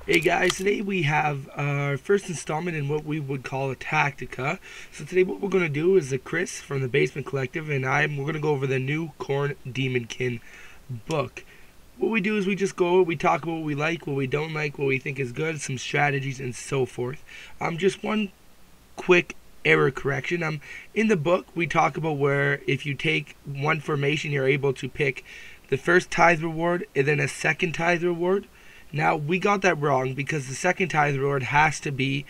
Hey guys, today we have our first installment in what we would call a Tactica. So today what we're going to do is Chris from the Basement Collective and we're going to go over the new Khorne Daemonkin book. What we do is we just go, we talk about what we like, what we don't like, what we think is good, some strategies and so forth. Just one quick error correction. In the book we talk about where if you take one formation you're able to pick the first tithe reward and then a second tithe reward. Now, we got that wrong because the second tithe reward has to be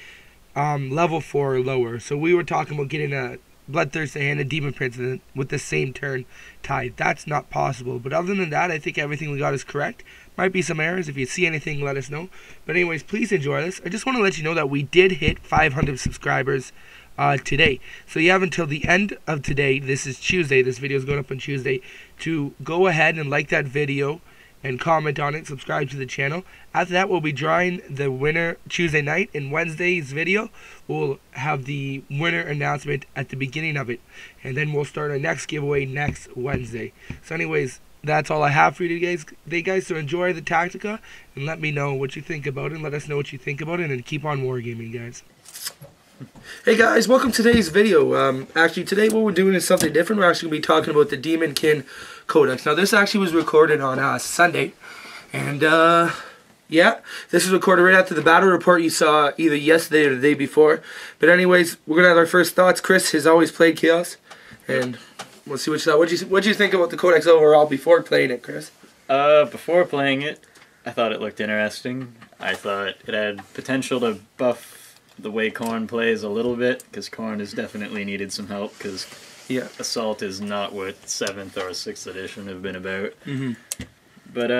level 4 or lower. So we were talking about getting a Bloodthirster and a Demon Prince with the same turn tithe. That's not possible. But other than that, I think everything we got is correct. Might be some errors. If you see anything, let us know. But anyways, please enjoy this. I just want to let you know that we did hit 500 subscribers today. So you have until the end of today. This is Tuesday. This video is going up on Tuesday. To go ahead and like that video and comment on it, subscribe to the channel. After that, we'll be drawing the winner Tuesday night. In Wednesday's video, we'll have the winner announcement at the beginning of it. And then we'll start our next giveaway next Wednesday. So anyways, that's all I have for you guys. So enjoy the Tactica and let me know what you think about it. And let us know what you think about it and keep on wargaming, guys. Hey guys, welcome to today's video. Actually today what we're doing is something different. We're actually going to be talking about the Daemonkin Codex. Now this actually was recorded on Sunday. And yeah, this was recorded right after the battle report you saw either yesterday or the day before. But anyways, we're going to have our first thoughts. Chris has always played Chaos. And we'll see what you thought. What'd you think about the Codex overall before playing it, Chris? Before playing it, I thought it looked interesting. I thought it had potential to buff the way Khorne plays a little bit, because Khorne has definitely needed some help, because Assault is not what 7th or 6th edition have been about. But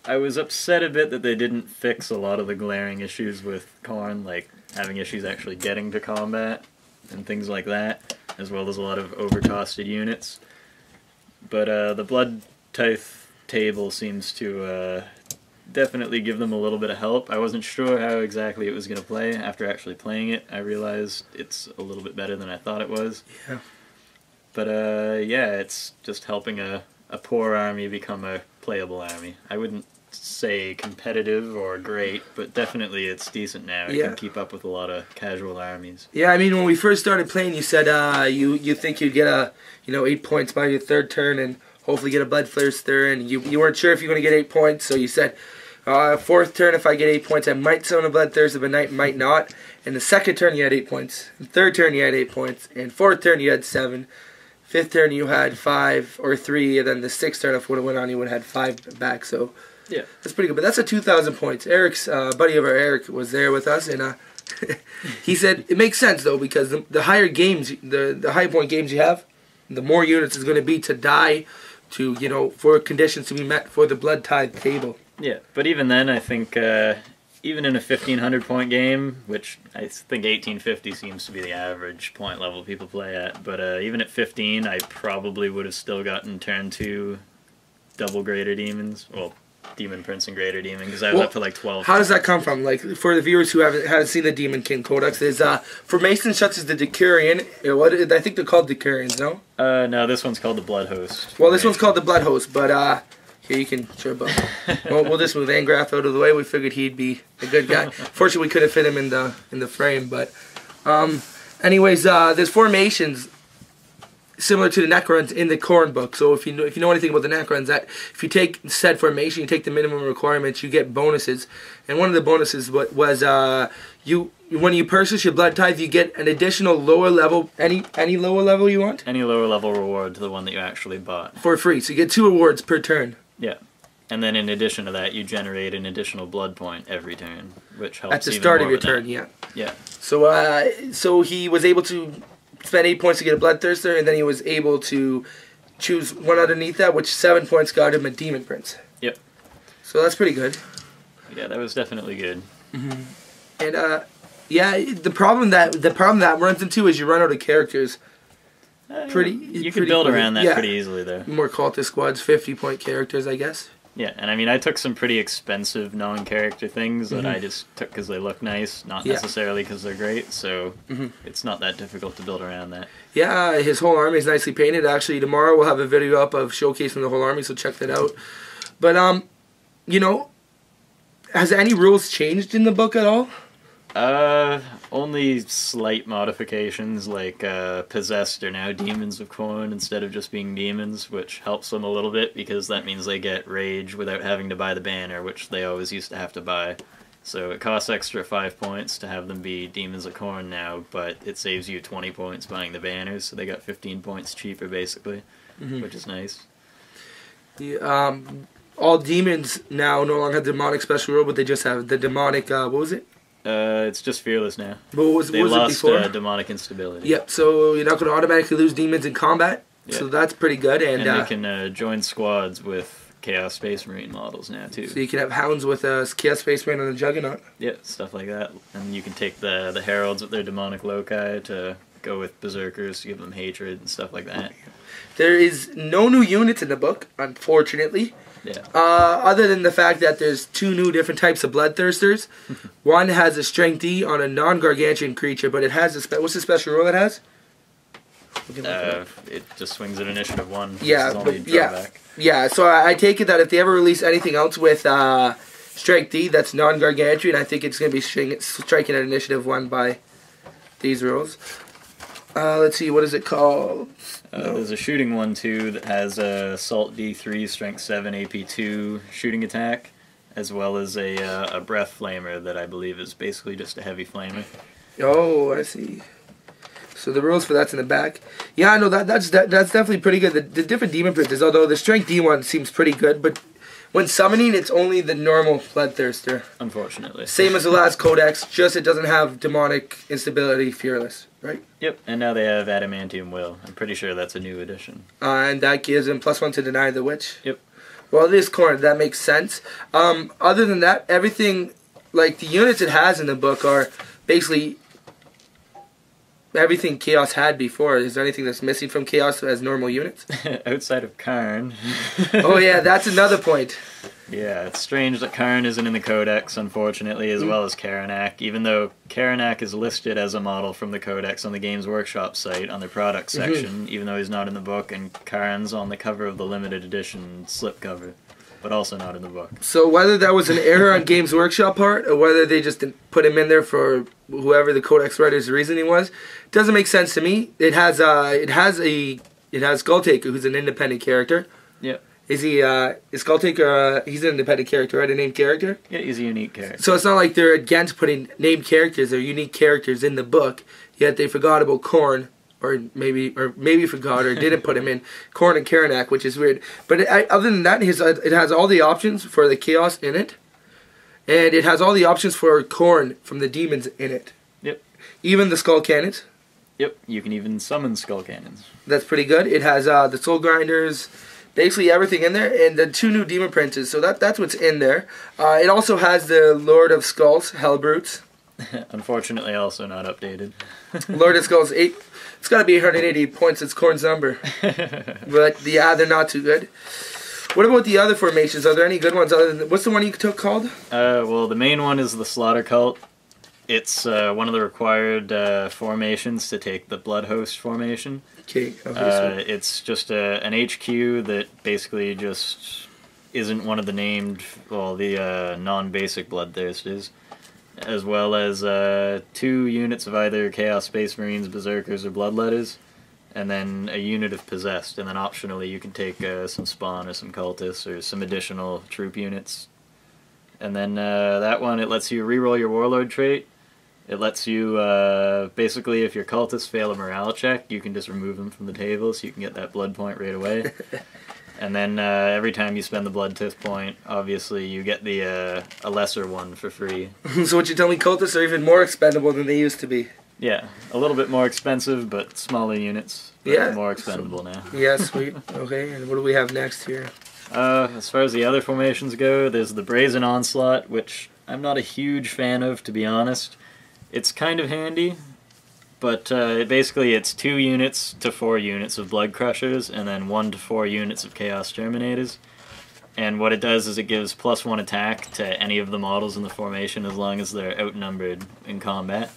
I was upset a bit that they didn't fix a lot of the glaring issues with Khorne, like having issues actually getting to combat and things like that, as well as a lot of overcosted units. But the Blood Tithe table seems to definitely give them a little bit of help. I wasn't sure how exactly it was going to play. After actually playing it, I realized it's a little bit better than I thought it was. Yeah. But yeah, it's just helping a poor army become a playable army. I wouldn't say competitive or great, but definitely it's decent now. It can keep up with a lot of casual armies. Yeah, I mean, when we first started playing, you said you think you'd get 8 points by your third turn and hopefully get a Bloodthirster, and you weren't sure if you were going to get 8 points, so you said, fourth turn, if I get 8 points, I might summon a Bloodthirster, but might not. And the second turn, you had 8 points. And third turn, you had 8 points. And fourth turn, you had 7. Fifth turn, you had 5 or 3. And then the sixth turn, if it would have went on, you would have had 5 back. So yeah, that's pretty good. But that's a 2,000 points. Eric's buddy of our Eric was there with us, and he said it makes sense though, because the higher games, the high point games you have, the more units is going to be to die to for conditions to be met for the Blood Tithe table. Yeah, but even then, I think even in a 1,500 point game, which I think 1,850 seems to be the average point level people play at, but even at 15, I probably would have still gotten turn 2 double Greater Demons, well, Demon Prince and Greater Demon, because I was up to like 12. How does that come from? Like, for the viewers who haven't seen the Daemonkin Codex, there's formation such as the Decurion. I think they're called Decurions, no? No, this one's called the Blood Host. Well, this one's called the Blood Host, but here you can sure bump. We'll just move Angrath out of the way. We figured he'd be a good guy. Fortunately, we couldn't fit him in the frame, but anyways, there's formations similar to the Necrons in the Khorne book. So if you know anything about the Necrons, that if you take said formation, you take the minimum requirements, you get bonuses. And one of the bonuses was when you purchase your Blood Tithe, you get an additional lower level, any lower level you want? Any lower level reward to the one that you actually bought. For free. So you get 2 rewards per turn. Yeah. And then in addition to that, you generate an additional blood point every turn, which helps at the start of your turn, yeah. Yeah. So he was able to spend 8 points to get a Bloodthirster, and then he was able to choose one underneath that, which 7 points got him a Demon Prince. Yep. So that's pretty good. Yeah, that was definitely good. And yeah, the problem that runs into is you run out of characters. You could build around that pretty easily there. More cultist squads, 50-point characters, I guess. Yeah, and I mean, I took some pretty expensive non-character things that I just took because they look nice, not necessarily because they're great, so it's not that difficult to build around that. Yeah, his whole army is nicely painted. Actually, tomorrow we'll have a video up of showcasing the whole army, so check that out. But, has any rules changed in the book at all? Only slight modifications, like possessed are now demons of Khorne instead of just being demons, which helps them a little bit because that means they get rage without having to buy the banner, which they always used to have to buy. So it costs extra 5 points to have them be demons of Khorne now, but it saves you 20 points buying the banners, so they got 15 points cheaper basically, which is nice. All demons now no longer have demonic special rule, but they just have the demonic, what was it? It's just fearless now. But what was they it lost before? Demonic instability. Yep, so you're not going to automatically lose demons in combat, so that's pretty good. And they can join squads with Chaos Space Marine models now too. So you can have hounds with Chaos Space Marine on the Juggernaut. Yeah, stuff like that. And you can take the heralds with their demonic loci to go with berserkers to give them hatred and stuff like that. There is no new units in the book, unfortunately. Yeah. Other than the fact that there's 2 new different types of bloodthirsters. One has a strength D on a non-gargantuan creature, but it has a what's the special rule it has? It just swings at initiative 1. Yeah, but yeah. So I take it that if they ever release anything else with strength D that's non-gargantuan, I think it's going to be striking at initiative 1 by these rules. Let's see, what is it called? There's a shooting one too that has Assault D3, Strength 7, AP 2 shooting attack, as well as a breath flamer that I believe is basically just a heavy flamer. Oh, I see. So the rules for that's in the back. Yeah, no, that's definitely pretty good. The different demon princes, although the Strength D one seems pretty good, but when summoning, it's only the normal Bloodthirster. Unfortunately. Same as the last Codex, just it doesn't have demonic instability, fearless, right? Yep, and now they have Adamantium Will. I'm pretty sure that's a new addition. And that gives him +1 to deny the witch. Yep. Well, it is Khorne, that makes sense. Other than that, everything, like the units it has in the book are basically everything Chaos had before. Is there anything that's missing from Chaos as normal units? Outside of Khorne. Oh yeah, that's another point. Yeah, it's strange that Khorne isn't in the Codex, unfortunately, as well as Karanak, even though Karanak is listed as a model from the Codex on the Games Workshop site on their product section, even though he's not in the book, and Khorne's on the cover of the limited edition slipcover, but also not in the book. So whether that was an error on Games Workshop part, or whether they just didn't put him in there for whoever the Codex writer's reasoning was, doesn't make sense to me. It has Skulltaker, who's an independent character. Yep. Is Skulltaker, he's an independent character, right? A named character? Yeah, he's a unique character. So it's not like they're against putting named characters or unique characters in the book, yet they forgot about Khorne, or maybe forgot or didn't put him in Khorne and Karanak, which is weird. But other than that, it has all the options for the Chaos in it, and it has all the options for Khorne from the demons in it. Yep. Even the Skull Cannons. Yep, you can even summon Skull Cannons. That's pretty good. It has the Soul Grinders, basically everything in there, and the 2 new Demon Princes, so that's what's in there. It also has the Lord of Skulls, Hellbrutes. Unfortunately, also not updated. Lord of Skulls, it's got to be 880 points, it's Khorne's number. But yeah, they're not too good. What about the other formations? Are there any good ones other than, what's the one you took called? Well, the main one is the Slaughter Cult. It's one of the required formations to take the Blood Host formation. Okay. It's just an HQ that basically just isn't one of the named, well, the non-basic Bloodthirsters, as well as 2 units of either Chaos Space Marines, Berserkers, or Bloodletters, and then a unit of Possessed, and then optionally you can take some Spawn or some Cultists or some additional troop units. And then that one, it lets you reroll your Warlord trait. It lets you, basically, if your cultists fail a morale check, you can just remove them from the table, so you can get that blood point right away. And then every time you spend the blood tip point, obviously, you get the a lesser one for free. So what you tell me, cultists are even more expendable than they used to be? Yeah, a little bit more expensive, but smaller units. But yeah. More expendable now. Yeah, sweet. Okay, and what do we have next here? As far as the other formations go, there's the Brazen Onslaught, which I'm not a huge fan of, to be honest. It's kind of handy, but basically it's 2 units to 4 units of Blood Crushers, and then 1 to 4 units of Chaos Terminators. And what it does is it gives +1 attack to any of the models in the formation as long as they're outnumbered in combat.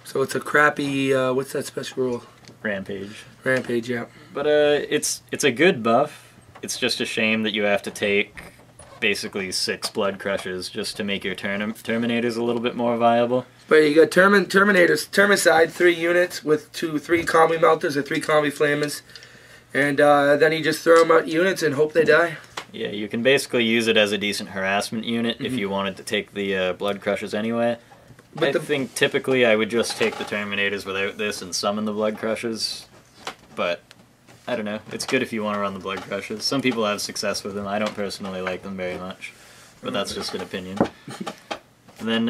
So it's a crappy, what's that special rule? Rampage. Rampage, yeah. But it's a good buff. It's just a shame that you have to take basically 6 blood crushes just to make your Terminators a little bit more viable. But you got Terminators, Termicide, 3 units with 3 Combi Melters or 3 Combi Flamers. And then you just throw them out units and hope they die. Yeah, you can basically use it as a decent harassment unit if you wanted to take the blood crushes anyway. But I think typically I would just take the Terminators without this and summon the blood crushes. But I don't know. It's good if you want to run the blood crushes. Some people have success with them. I don't personally like them very much. But that's just an opinion. And then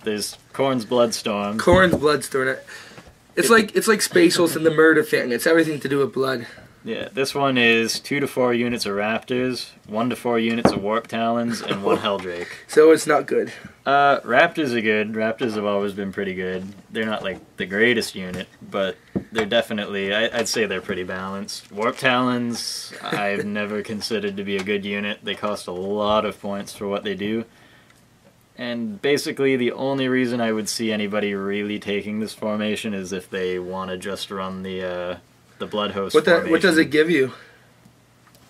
there's Khorne's Bloodstorm. Khorne's Bloodstorm. It's like Space Wolves and the Murder thing. It's everything to do with blood. Yeah, this one is 2 to 4 units of Raptors, 1 to 4 units of Warp Talons, and 1 Helldrake. So it's not good. Raptors are good. Raptors have always been pretty good. They're not like the greatest unit, but they're definitely, I'd say they're pretty balanced. Warp Talons, I've never considered to be a good unit. They cost a lot of points for what they do. And basically the only reason I would see anybody really taking this formation is if they want to just run the Blood Host formation. What does it give you?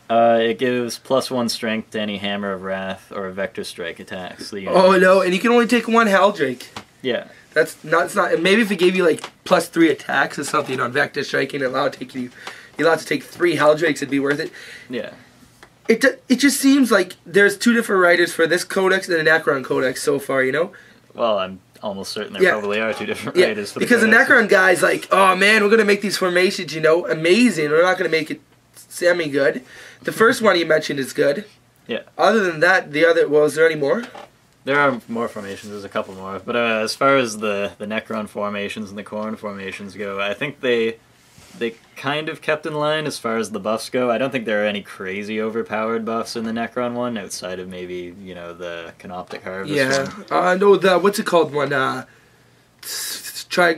It gives +1 strength to any Hammer of Wrath or Vector Strike attacks. Oh no, and you can only take 1 Helldrake. Yeah. That's not. It's not. Maybe if it gave you like +3 attacks or something on Vector Strike and you're allowed to take 3 Helldrakes, it'd be worth it. Yeah. It just seems like there's 2 different writers for this codex and the Necron Codex so far. You know. Well, I'm almost certain there probably are 2 different writers for the because the codex. Necron guy's like, oh man, we're gonna make these formations, you know, amazing. We're not gonna make it semi-good. The first one you mentioned is good. Yeah. Other than that, the other. Well, is there any more? There are more formations. There's a couple more. But as far as the Necron formations and the Khorne formations go, I think they kind of kept in line as far as the buffs go. I don't think there are any crazy overpowered buffs in the Necron one outside of maybe, you know, the Canoptic Harvest one. No, the what's it called one? Try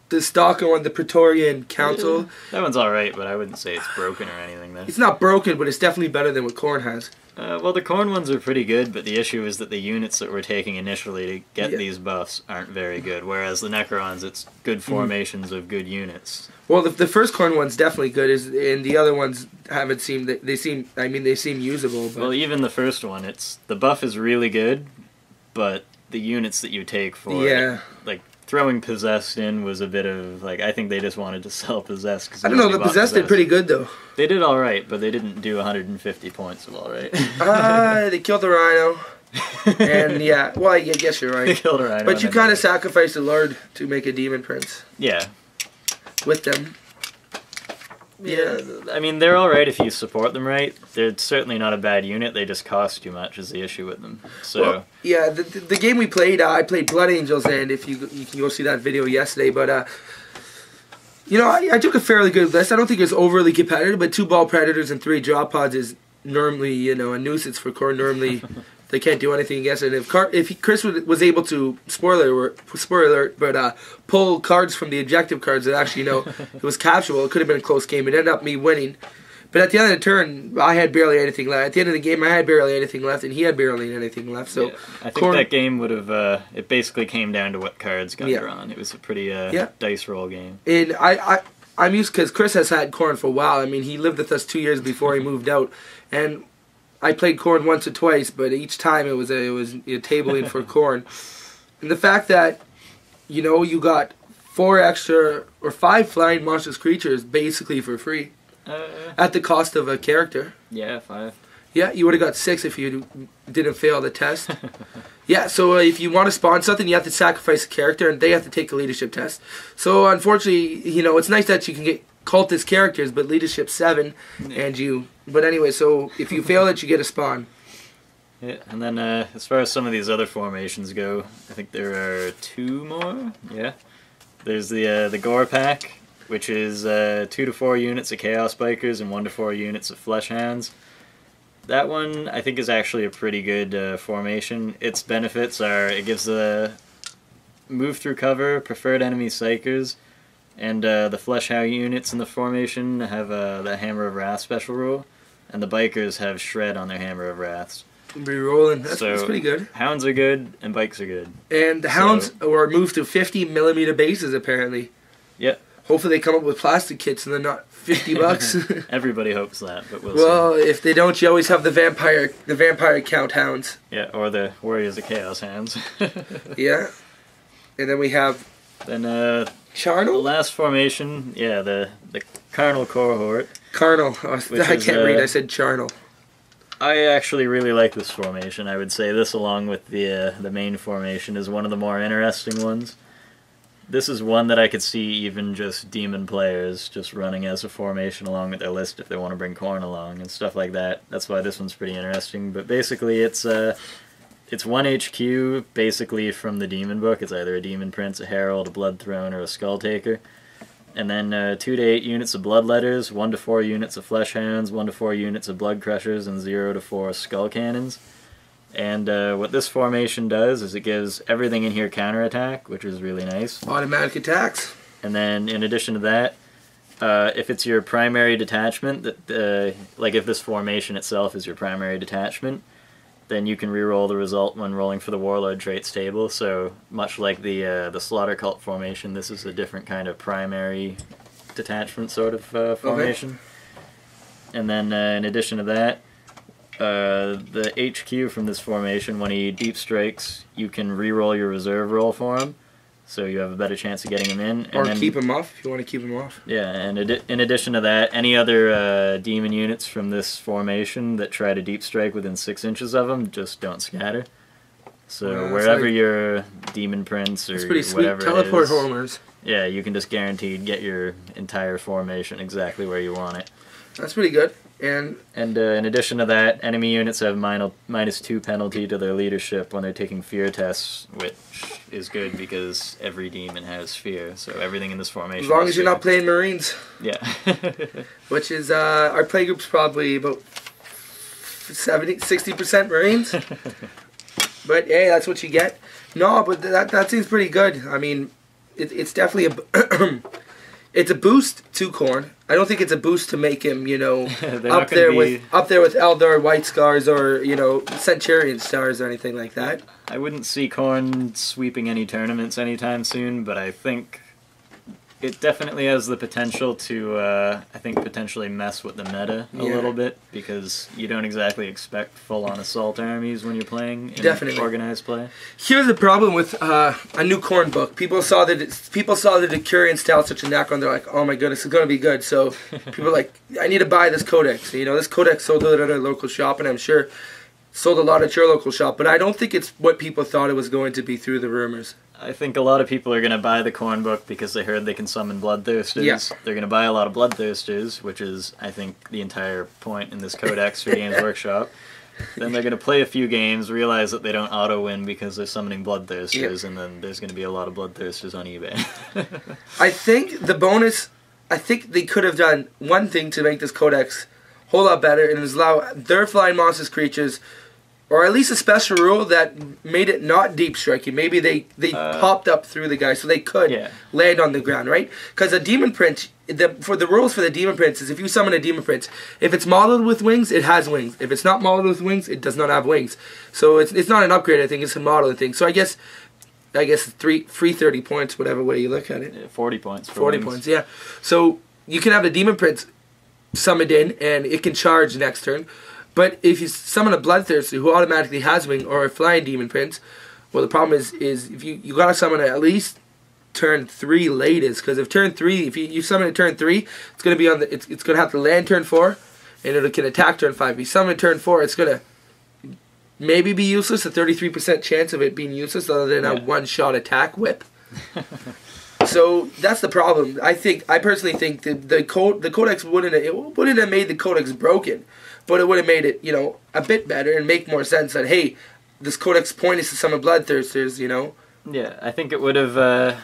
the Stalker one, the Praetorian Council. Yeah, that one's alright, but I wouldn't say it's broken or anything though. It's not broken, but it's definitely better than what Khorne has. Well, the Khorne ones are pretty good, but the issue is that the units that we're taking initially to get these buffs aren't very good, whereas the Necrons, it's good formations of good units. Well, the first Khorne one's definitely good, and the other ones haven't seemed. They seem usable. But. Well, even the first one, the buff is really good, but the units that you take for it, like throwing Possessed in was a bit of I think they just wanted to sell Possessed. Cause I don't know, the Possessed did pretty good though. They did all right, but they didn't do 150 points of all right. They killed the Rhino. And well, I guess you're right. They killed a Rhino. But you kind of sacrificed the Lord to make a Demon Prince. Yeah. With them. Yeah, I mean, they're alright if you support them right. They're certainly not a bad unit, they just cost too much is the issue with them. So well, yeah, the game we played, I played Blood Angels, and if you can go see that video yesterday, but you know, I took a fairly good list. I don't think it's overly competitive, but 2 Ball Predators and 3 Drop Pods is normally, you know, a nuisance for Khorne. Normally, they can't do anything against it. And if Chris was able to, spoiler alert, but pull cards from the objective cards that actually, you know, it was capturable, it could have been a close game. It ended up me winning. But at the end of the turn, I had barely anything left. At the end of the game, I had barely anything left, and he had barely anything left. So I think that game would have, it basically came down to what cards got drawn. It was a pretty dice roll game. And I'm used, because Chris has had Khorne for a while. I mean, he lived with us 2 years before he moved out. And I played Khorne once or twice, but each time it was tabling for Khorne. And the fact that, you know, you got 4 extra or 5 flying monstrous creatures basically for free. At the cost of a character. Yeah, 5. Yeah, you would have got 6 if you didn't fail the test. Yeah, so if you want to spawn something, you have to sacrifice a character, and they have to take a leadership test. So unfortunately, you know, it's nice that you can get cultist characters, but leadership 7, and you. But anyway, so if you fail it, you get a spawn. Yeah, and then as far as some of these other formations go, I think there are 2 more. Yeah, there's the Gore Pack, which is 2 to 4 units of Chaos Bikers and 1 to 4 units of Flesh Hounds. That one, I think, is actually a pretty good formation. Its benefits are it gives the move through cover, preferred enemy Psychers, and the Flesh Hound units in the formation have the Hammer of Wrath special rule, and the Bikers have Shred on their Hammer of Wraths. Rerolling. That's pretty good. Hounds are good, and Bikes are good. And the Hounds were moved to 50mm bases, apparently. Yep. Hopefully they come up with plastic kits and they're not $50. Everybody hopes that, but we'll well, see. If they don't, you always have the vampire count hounds. Yeah, or the Warriors of Chaos Hands. Yeah. And then we have... Then, Charnel? The last formation, yeah, the Carnal Cohort. Carnal. Oh, I can't read, I said Charnel. I actually really like this formation. I would say this, along with the main formation, is one of the more interesting ones. This is one that I could see even just demon players just running as a formation along with their list if they want to bring Khorne along and stuff like that. That's why this one's pretty interesting. But basically, it's 1 HQ basically from the demon book. It's either a demon prince, a herald, a blood throne, or a skull taker. And then 2 to 8 units of bloodletters, 1 to 4 units of flesh hounds, 1 to 4 units of blood crushers, and 0 to 4 skull cannons. And what this formation does is it gives everything in here counterattack, which is really nice. Automatic attacks. And then in addition to that, if it's your primary detachment, like if this formation itself is your primary detachment, then you can reroll the result when rolling for the Warlord traits table. So much like the Slaughter Cult formation, this is a different kind of primary detachment sort of formation. Okay. And then in addition to that, the HQ from this formation, when he deep strikes, you can re-roll your reserve roll for him, so you have a better chance of getting him in. Or keep him off, if you want to keep him off. Yeah, and in addition to that, any other demon units from this formation that try to deep strike within 6 inches of him, just don't scatter. So wherever like, your demon prince or whatever teleport it is, homers. Yeah, you can just guaranteed get your entire formation exactly where you want it. That's pretty good. And in addition to that, enemy units have -2 penalty to their leadership when they're taking fear tests, which is good because every demon has fear, so everything in this formation. As long as you're not playing Marines. Yeah. Which is, our playgroup's probably about 60% Marines. But hey, that's what you get. No, but that seems pretty good. I mean, it's definitely it's a boost to Khorne. I don't think it's a boost to make him, you know, up there with Eldar White Scars or, you know, Centurion Stars or anything like that. I wouldn't see Khorne sweeping any tournaments anytime soon, but I think it definitely has the potential to, I think, potentially mess with the meta a little bit, because you don't exactly expect full-on assault armies when you're playing in organized play. Here's the problem with a new Khorne book. People saw the Decurion style such a knack on. They're like, oh my goodness, it's gonna be good. So people are like, I need to buy this codex. You know, this codex sold at a local shop, and I'm sure sold a lot at your local shop. But I don't think it's what people thought it was going to be through the rumors. I think a lot of people are going to buy the Khorne book because they heard they can summon Bloodthirsters. Yeah. They're going to buy a lot of Bloodthirsters, which is, I think, the entire point in this codex for Games Workshop. Then they're going to play a few games, realize that they don't auto-win because they're summoning Bloodthirsters, and then there's going to be a lot of Bloodthirsters on eBay. I think the bonus, I think they could have done one thing to make this codex a whole lot better, and it was allow their flying monsters creatures, or at least a special rule that made it not deep striking. Maybe they popped up through the guy so they could land on the ground, right? Because a demon prince, for the rules for the demon prince is if you summon a demon prince, if it's modeled with wings, it has wings. If it's not modeled with wings, it does not have wings. So it's not an upgrade, I think, it's a modeling thing. So I guess it's free 30 points, whatever way you look at it. Yeah, 40 points. 40 points, yeah. So you can have the demon prince summoned in, and it can charge next turn. But if you summon a Bloodthirster who automatically has wing, or a flying demon prince, well, the problem is if you gotta summon it at least turn 3 latest, because if turn 3, if you summon it turn 3, it's gonna be on the it's gonna have to land turn 4, and it can attack turn 5. If you summon it turn 4, it's gonna maybe be useless, a 33% chance of it being useless, other than a one-shot attack whip. So that's the problem. I personally think that the codex wouldn't have made the codex broken, but it would have made it, you know, a bit better and make more sense that, hey, this codex point is to summon Bloodthirsters, you know. Yeah, I think it would have.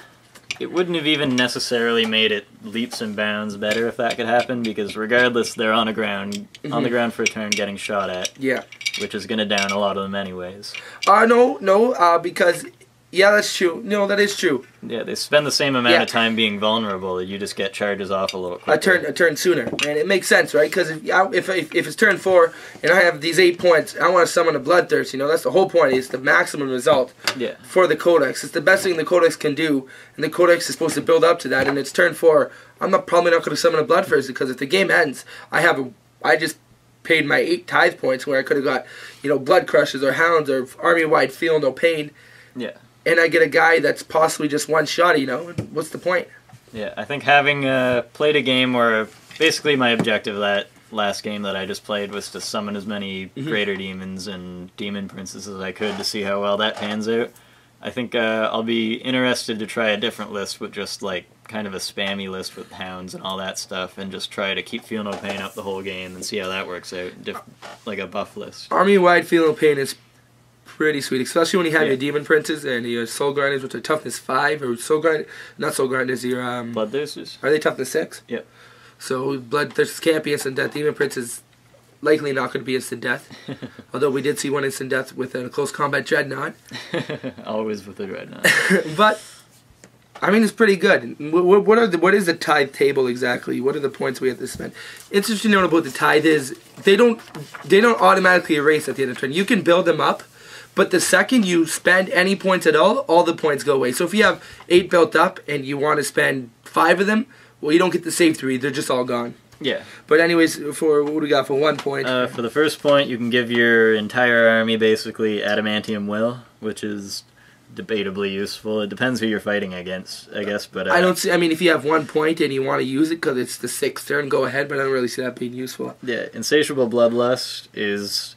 It wouldn't have even necessarily made it leaps and bounds better if that could happen, because regardless, they're on the ground for a turn, getting shot at. Yeah. Which is going to down a lot of them anyways. No, because Yeah, that's true. No, that is true. Yeah, they spend the same amount of time being vulnerable. You just get charges off a little quicker. A turn sooner, and it makes sense, right? Because if it's turn 4 and I have these 8 points, I want to summon a Bloodthirst. You know, that's the whole point. It's the maximum result. Yeah. For the Codex, it's the best thing the Codex can do, and the Codex is supposed to build up to that. And it's turn 4. I'm probably not going to summon a Bloodthirst because if the game ends, I just paid my 8 tithe points where I could have got, you know, Blood Crushers or Hounds or army-wide Feel No Pain. Yeah. And I get a guy that's possibly just one shot, you know. What's the point? Yeah, I think having played a game where basically my objective that last game that I just played was to summon as many Greater Demons and Demon Princes as I could to see how well that pans out. I think I'll be interested to try a different list with just like kind of a spammy list with Hounds and all that stuff, and just try to keep Feel No Pain up the whole game and see how that works out, like a buff list. Army-wide Feel No Pain is pretty sweet, especially when you have your Demon Princes and your Soul Grinders, which are toughness 5, or not Soul Grinders, your Bloodthirsters. Are they toughness 6? Yep. So Bloodthirsters can't be instant death. Demon Prince is likely not going to be instant death. Although we did see one instant death with a close combat Dreadnought. Always with a Dreadnought. But I mean, it's pretty good. What is the tithe table exactly? What are the points we have to spend? Interesting to note about the tithe is they don't automatically erase at the end of the turn. You can build them up. But the second you spend any points at all the points go away. So if you have 8 built up and you want to spend 5 of them, well, you don't get to save 3. They're just all gone. Yeah. But anyways, for what do we got for 1 point? For the first point, you can give your entire army basically Adamantium Will, which is debatably useful. It depends who you're fighting against, I guess. But I don't see. I mean, if you have 1 point and you want to use it because it's the 6th turn, go ahead. But I don't really see that being useful. Yeah, Insatiable Bloodlust is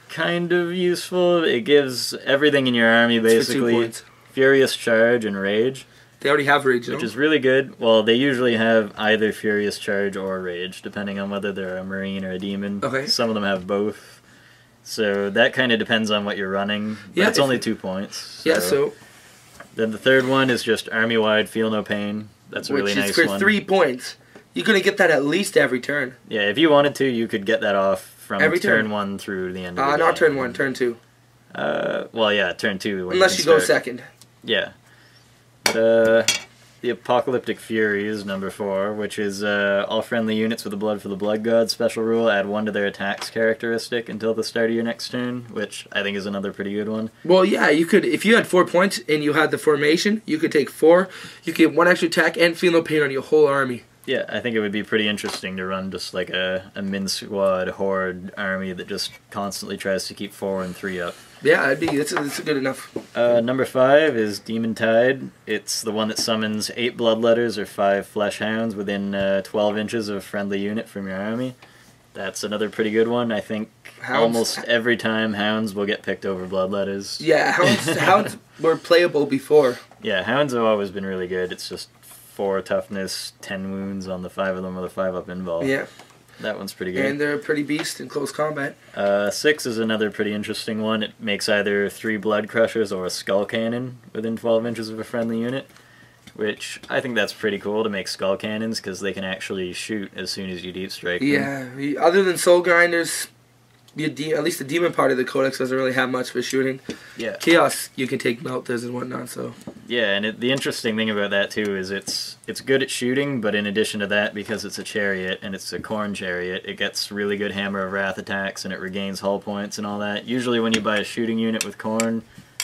kind of useful. It gives everything in your army basically Furious Charge and Rage. They already have Rage, which is really good. Well, they usually have either Furious Charge or Rage, depending on whether they're a Marine or a Demon. Okay. Some of them have both. So that kind of depends on what you're running. But yeah, it's only 2 points. So. Yeah, so... Then the third one is just army-wide Feel No Pain. That's a really nice one. Which is for 3 points. You're going to get that at least every turn. Yeah, if you wanted to, you could get that off from every turn 1 through the end of the game. Not turn 1, turn 2. Well, yeah, turn 2. Unless you go second. Yeah. The Apocalyptic Fury is number 4, which is all friendly units with the Blood for the Blood God special rule. Add 1 to their attacks characteristic until the start of your next turn, which I think is another pretty good one. Well, yeah, you could, if you had 4 points and you had the formation, you could take 4. You could get 1 extra attack and Feel No Pain on your whole army. Yeah, I think it would be pretty interesting to run just like a min squad horde army that just constantly tries to keep 4 and 3 up. Yeah, that's good enough. Number 5 is Demon Tide. It's the one that summons 8 Bloodletters or 5 Flesh Hounds within 12 inches of a friendly unit from your army. That's another pretty good one. I think almost every time Hounds will get picked over Bloodletters. Yeah, Hounds were playable before. Yeah, Hounds have always been really good. It's just 4 toughness, 10 wounds on the 5 of them with a 5-up invul. Yeah. That one's pretty good. And they're a pretty beast in close combat. 6 is another pretty interesting one. It makes either 3 Blood Crushers or a Skull Cannon within 12 inches of a friendly unit, which I think that's pretty cool to make Skull Cannons because they can actually shoot as soon as you deep strike them. Yeah, other than Soul Grinders, at least the Demon part of the Codex doesn't really have much for shooting. Yeah. Chaos, you can take Melters and whatnot, so... Yeah, and the interesting thing about that, too, is it's good at shooting, but in addition to that, because it's a chariot, and it's a Khorne chariot, it gets really good Hammer of Wrath attacks, and it regains hull points and all that. Usually when you buy a shooting unit with Khorne,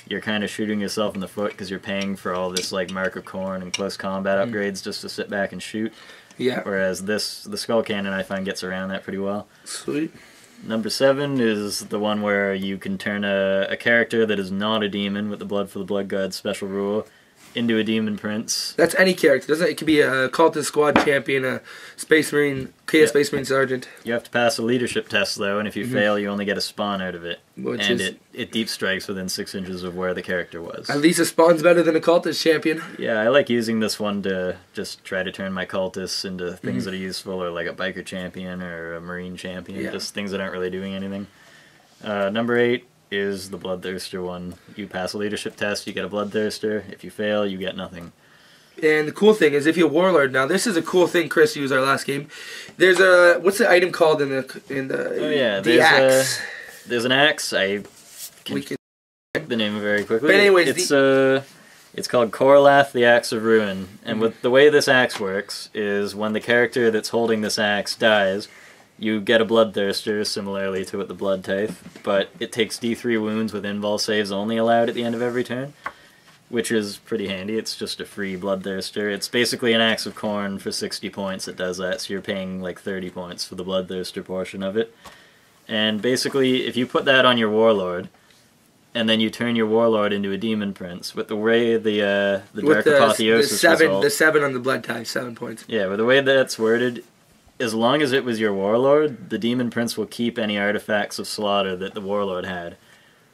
you're kind of shooting yourself in the foot, because you're paying for all this, like, Mark of Khorne and close combat upgrades just to sit back and shoot. Yeah. Whereas the Skull Cannon, I find, gets around that pretty well. Sweet. Number 7 is the one where you can turn a character that is not a demon with the Blood for the Blood God special rule into a Demon Prince. That's any character, doesn't it? It could be a Cultist Squad Champion, a Space Marine, Chaos Space Marine Sergeant. You have to pass a leadership test, though, and if you fail, you only get a spawn out of it. It deep strikes within 6 inches of where the character was. At least a spawn's better than a Cultist Champion. Yeah, I like using this one to just try to turn my cultists into things that are useful, or like a Biker Champion or a Marine Champion, just things that aren't really doing anything. Number 8 is the Bloodthirster one. You pass a leadership test, you get a Bloodthirster. If you fail, you get nothing. And the cool thing is, if you're Warlord, now this is a cool thing Chris used our last game. There's a, what's the item called in the oh yeah, the axe? There's an axe. check the name very quickly. But anyways, it's called Korlath, the Axe of Ruin. And with the way this axe works is when the character that's holding this axe dies, you get a Bloodthirster, similarly to what the Blood Tithe, but it takes D3 wounds with invul saves only allowed at the end of every turn, which is pretty handy. It's just a free Bloodthirster. It's basically an Axe of Khorne for 60 points that does that, so you're paying like 30 points for the Bloodthirster portion of it. And basically, if you put that on your Warlord, and then you turn your Warlord into a Demon Prince, with the way the Dark Apotheosis result... The 7 on the Blood Tithe, 7 points. Yeah, with the way that's worded, as long as it was your Warlord, the Demon Prince will keep any artifacts of slaughter that the Warlord had.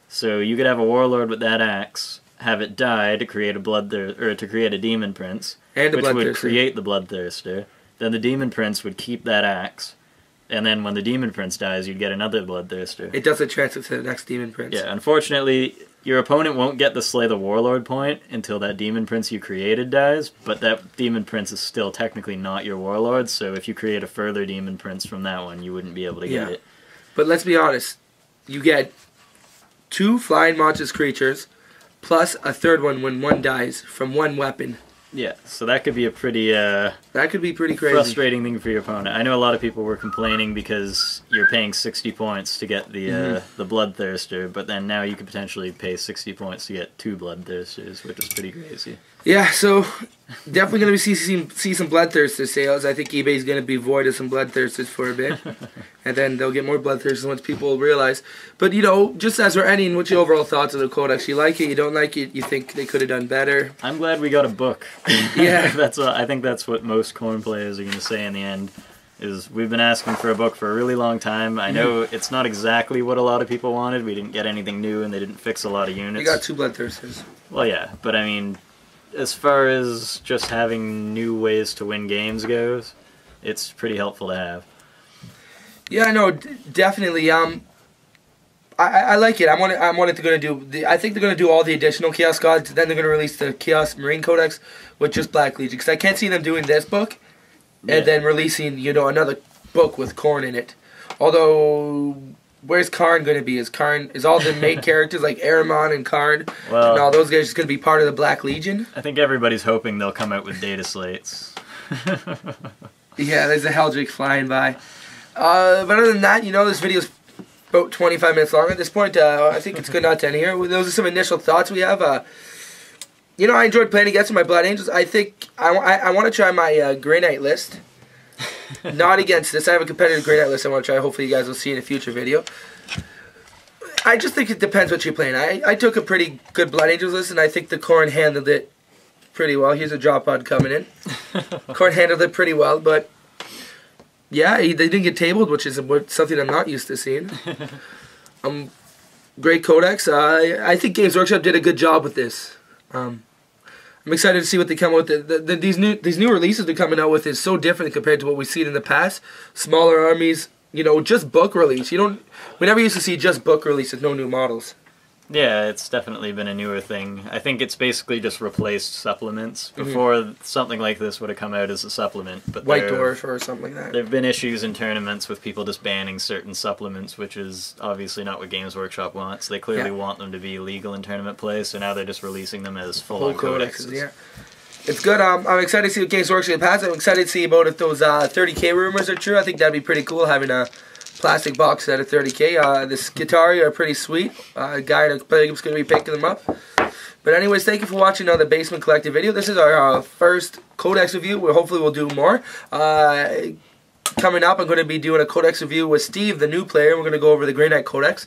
So you could have a Warlord with that axe, have it die to create to create a Demon Prince, and which would create the Bloodthirster. Then the Demon Prince would keep that axe, and then when the Demon Prince dies, you'd get another Bloodthirster. It doesn't transfer to the next Demon Prince. Yeah, unfortunately, your opponent won't get the Slay the Warlord point until that Demon Prince you created dies, but that Demon Prince is still technically not your Warlord, so if you create a further Demon Prince from that one, you wouldn't be able to get it. But let's be honest, you get 2 Flying Monstrous creatures, plus a third one when one dies, from one weapon. Yeah, so that could be a pretty that could be pretty crazy. Frustrating thing for your opponent. I know a lot of people were complaining because you're paying 60 points to get the Bloodthirster, but then now you could potentially pay 60 points to get 2 Bloodthirsters, which is pretty crazy. Yeah, so definitely going to see some Bloodthirster sales. I think eBay's going to be void of some Bloodthirsters for a bit. And then they'll get more Bloodthirsters once people realize. But, you know, just as we're ending, what's your overall thoughts of the Codex? You like it? You don't like it? You think they could have done better? I'm glad we got a book. Yeah. I think that's what most Khorne players are going to say in the end. Is we've been asking for a book for a really long time. I know it's not exactly what a lot of people wanted. We didn't get anything new, and they didn't fix a lot of units. You got 2 Bloodthirsters. Well, yeah, but I mean, as far as just having new ways to win games goes, it's pretty helpful to have. Yeah, I know, definitely. I like it. I think they're going to do all the additional Chaos Gods. Then they're going to release the Chaos Marine Codex with just Black Legion. Because I can't see them doing this book and then releasing, you know, another book with Khorne in it. Although, where's Khorne going to be? Is all the main characters like Ahriman and Khorne and all those guys just going to be part of the Black Legion? I think everybody's hoping they'll come out with data slates. Yeah, there's a Helldrake flying by. But other than that, you know, this video's about 25 minutes long at this point. I think it's good not to end here. Those are some initial thoughts we have. You know, I enjoyed playing against my Blood Angels. I think I want to try my Grey Knight list. Not against this. I have a competitive Grey Knight list I want to try. Hopefully you guys will see in a future video. I just think it depends what you're playing. I took a pretty good Blood Angels list, and I think the Khorne handled it pretty well. Here's a drop pod coming in. Khorne handled it pretty well, but yeah, they didn't get tabled, which is something I'm not used to seeing. Great Codex. I think Games Workshop did a good job with this. I'm excited to see what they come out with. These new releases they're coming out with is so different compared to what we've seen in the past. Smaller armies, you know, just book release. We never used to see just book releases, no new models. Yeah, it's definitely been a newer thing. I think it's basically just replaced supplements. Before, something like this would have come out as a supplement. But White Dwarf or something like that. There have been issues in tournaments with people just banning certain supplements, which is obviously not what Games Workshop wants. They clearly want them to be legal in tournament play, so now they're just releasing them as full-on codexes. Yeah. It's good. I'm excited to see what Games Workshop has. I'm excited to see about if those 30K rumors are true. I think that'd be pretty cool, having a plastic box set of 30K. The Skitarii are pretty sweet. A guy in a playgroup's going to be picking them up. But anyways, thank you for watching the Basement Collective video. This is our first Codex review. Hopefully we'll do more. Coming up, I'm going to be doing a Codex review with Steve, the new player. We're going to go over the Grey Knight Codex.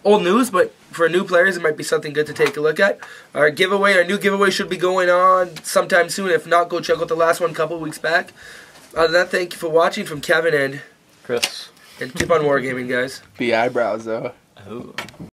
Old news, but for new players, it might be something good to take a look at. Our new giveaway should be going on sometime soon. If not, go check out the last one a couple weeks back. Other than that, thank you for watching from Kevin and Chris. And keep on wargaming, guys. Be eyebrows, though. Oh.